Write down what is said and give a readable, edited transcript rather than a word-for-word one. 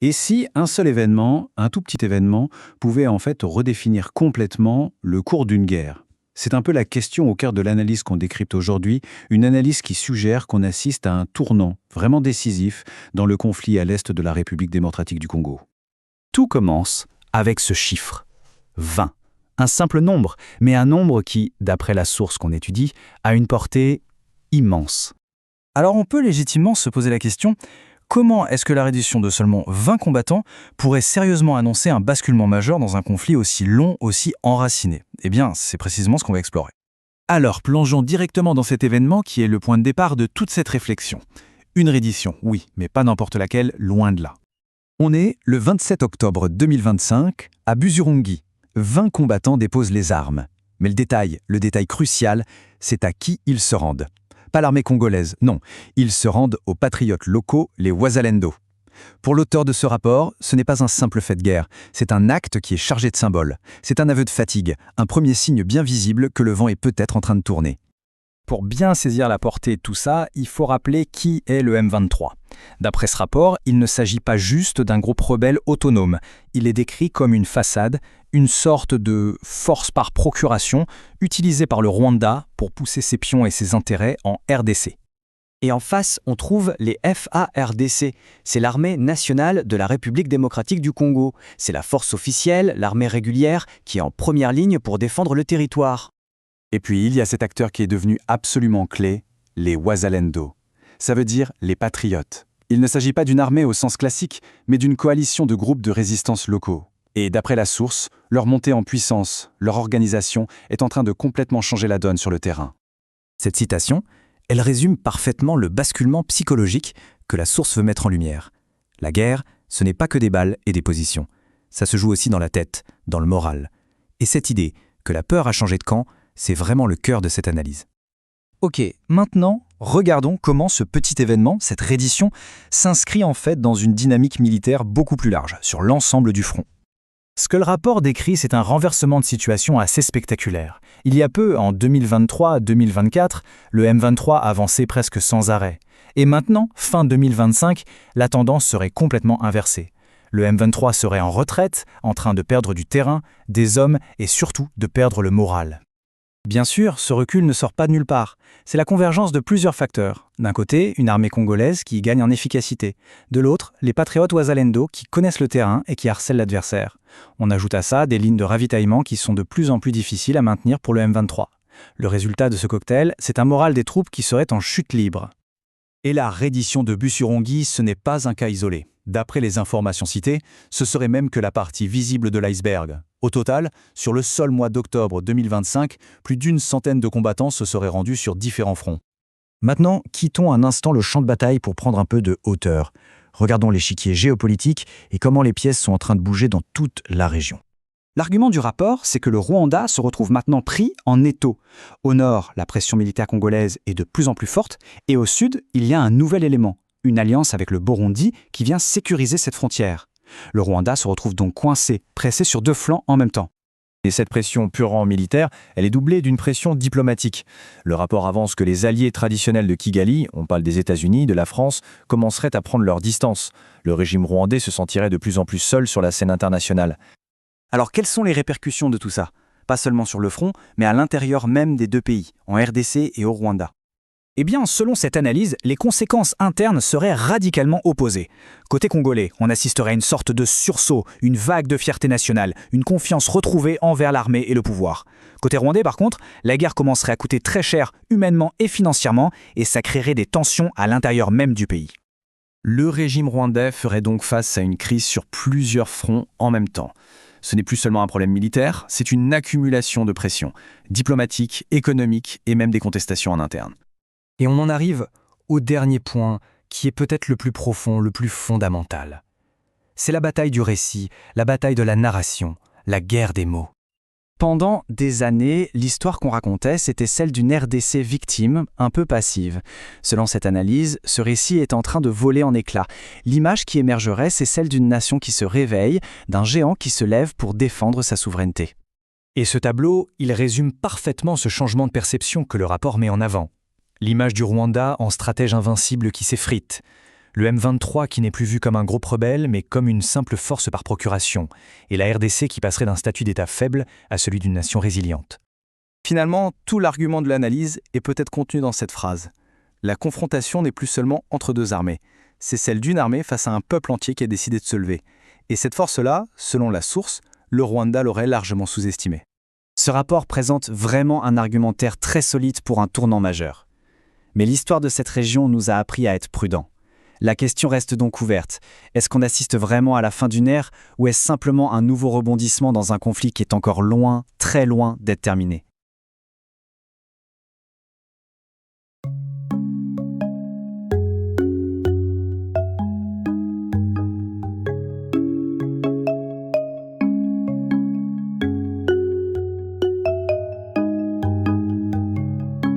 Et si un seul événement, un tout petit événement, pouvait en fait redéfinir complètement le cours d'une guerre? C'est un peu la question au cœur de l'analyse qu'on décrypte aujourd'hui, une analyse qui suggère qu'on assiste à un tournant vraiment décisif dans le conflit à l'est de la République démocratique du Congo. Tout commence avec ce chiffre, 20. Un simple nombre, mais un nombre qui, d'après la source qu'on étudie, a une portée immense. Alors on peut légitimement se poser la question, comment est-ce que la reddition de seulement 20 combattants pourrait sérieusement annoncer un basculement majeur dans un conflit aussi long, aussi enraciné? Eh bien, c'est précisément ce qu'on va explorer. Alors, plongeons directement dans cet événement qui est le point de départ de toute cette réflexion. Une reddition, oui, mais pas n'importe laquelle, loin de là. On est le 27 octobre 2025 à Busurungi. 20 combattants déposent les armes. Mais le détail crucial, c'est à qui ils se rendent. Pas l'armée congolaise, non. Ils se rendent aux patriotes locaux, les Wazalendo. Pour l'auteur de ce rapport, ce n'est pas un simple fait de guerre, c'est un acte qui est chargé de symboles. C'est un aveu de fatigue, un premier signe bien visible que le vent est peut-être en train de tourner. Pour bien saisir la portée de tout ça, il faut rappeler qui est le M23. D'après ce rapport, il ne s'agit pas juste d'un groupe rebelle autonome. Il est décrit comme une façade, une sorte de force par procuration utilisée par le Rwanda pour pousser ses pions et ses intérêts en RDC. Et en face, on trouve les FARDC. C'est l'armée nationale de la République démocratique du Congo. C'est la force officielle, l'armée régulière, qui est en première ligne pour défendre le territoire. Et puis il y a cet acteur qui est devenu absolument clé, les Wazalendo. Ça veut dire les patriotes. Il ne s'agit pas d'une armée au sens classique, mais d'une coalition de groupes de résistance locaux. Et d'après la source, leur montée en puissance, leur organisation est en train de complètement changer la donne sur le terrain. Cette citation, elle résume parfaitement le basculement psychologique que la source veut mettre en lumière. La guerre, ce n'est pas que des balles et des positions. Ça se joue aussi dans la tête, dans le moral. Et cette idée que la peur a changé de camp, c'est vraiment le cœur de cette analyse. Ok, maintenant, regardons comment ce petit événement, cette reddition, s'inscrit en fait dans une dynamique militaire beaucoup plus large, sur l'ensemble du front. Ce que le rapport décrit, c'est un renversement de situation assez spectaculaire. Il y a peu, en 2023-2024, le M23 avançait presque sans arrêt. Et maintenant, fin 2025, la tendance serait complètement inversée. Le M23 serait en retraite, en train de perdre du terrain, des hommes et surtout de perdre le moral. Bien sûr, ce recul ne sort pas de nulle part. C'est la convergence de plusieurs facteurs. D'un côté, une armée congolaise qui gagne en efficacité. De l'autre, les patriotes Wazalendo qui connaissent le terrain et qui harcèlent l'adversaire. On ajoute à ça des lignes de ravitaillement qui sont de plus en plus difficiles à maintenir pour le M23. Le résultat de ce cocktail, c'est un moral des troupes qui serait en chute libre. Et la reddition de Busurungi, ce n'est pas un cas isolé. D'après les informations citées, ce serait même que la partie visible de l'iceberg. Au total, sur le seul mois d'octobre 2025, plus d'une centaine de combattants se seraient rendus sur différents fronts. Maintenant, quittons un instant le champ de bataille pour prendre un peu de hauteur. Regardons l'échiquier géopolitique et comment les pièces sont en train de bouger dans toute la région. L'argument du rapport, c'est que le Rwanda se retrouve maintenant pris en étau. Au nord, la pression militaire congolaise est de plus en plus forte, et au sud, il y a un nouvel élément, une alliance avec le Burundi qui vient sécuriser cette frontière. Le Rwanda se retrouve donc coincé, pressé sur deux flancs en même temps. Et cette pression purement militaire, elle est doublée d'une pression diplomatique. Le rapport avance que les alliés traditionnels de Kigali, on parle des États-Unis, de la France, commenceraient à prendre leur distance. Le régime rwandais se sentirait de plus en plus seul sur la scène internationale. Alors quelles sont les répercussions de tout ça? Pas seulement sur le front, mais à l'intérieur même des deux pays, en RDC et au Rwanda. Eh bien, selon cette analyse, les conséquences internes seraient radicalement opposées. Côté congolais, on assisterait à une sorte de sursaut, une vague de fierté nationale, une confiance retrouvée envers l'armée et le pouvoir. Côté rwandais, par contre, la guerre commencerait à coûter très cher humainement et financièrement, et ça créerait des tensions à l'intérieur même du pays. Le régime rwandais ferait donc face à une crise sur plusieurs fronts en même temps. Ce n'est plus seulement un problème militaire, c'est une accumulation de pression, diplomatique, économique et même des contestations en interne. Et on en arrive au dernier point, qui est peut-être le plus profond, le plus fondamental. C'est la bataille du récit, la bataille de la narration, la guerre des mots. Pendant des années, l'histoire qu'on racontait, c'était celle d'une RDC victime, un peu passive. Selon cette analyse, ce récit est en train de voler en éclats. L'image qui émergerait, c'est celle d'une nation qui se réveille, d'un géant qui se lève pour défendre sa souveraineté. Et ce tableau, il résume parfaitement ce changement de perception que le rapport met en avant. L'image du Rwanda en stratège invincible qui s'effrite. Le M23 qui n'est plus vu comme un groupe rebelle, mais comme une simple force par procuration, et la RDC qui passerait d'un statut d'État faible à celui d'une nation résiliente. Finalement, tout l'argument de l'analyse est peut-être contenu dans cette phrase. La confrontation n'est plus seulement entre deux armées, c'est celle d'une armée face à un peuple entier qui a décidé de se lever. Et cette force-là, selon la source, le Rwanda l'aurait largement sous-estimée. Ce rapport présente vraiment un argumentaire très solide pour un tournant majeur. Mais l'histoire de cette région nous a appris à être prudents. La question reste donc ouverte. Est-ce qu'on assiste vraiment à la fin d'une ère ou est-ce simplement un nouveau rebondissement dans un conflit qui est encore loin, très loin d'être terminé ?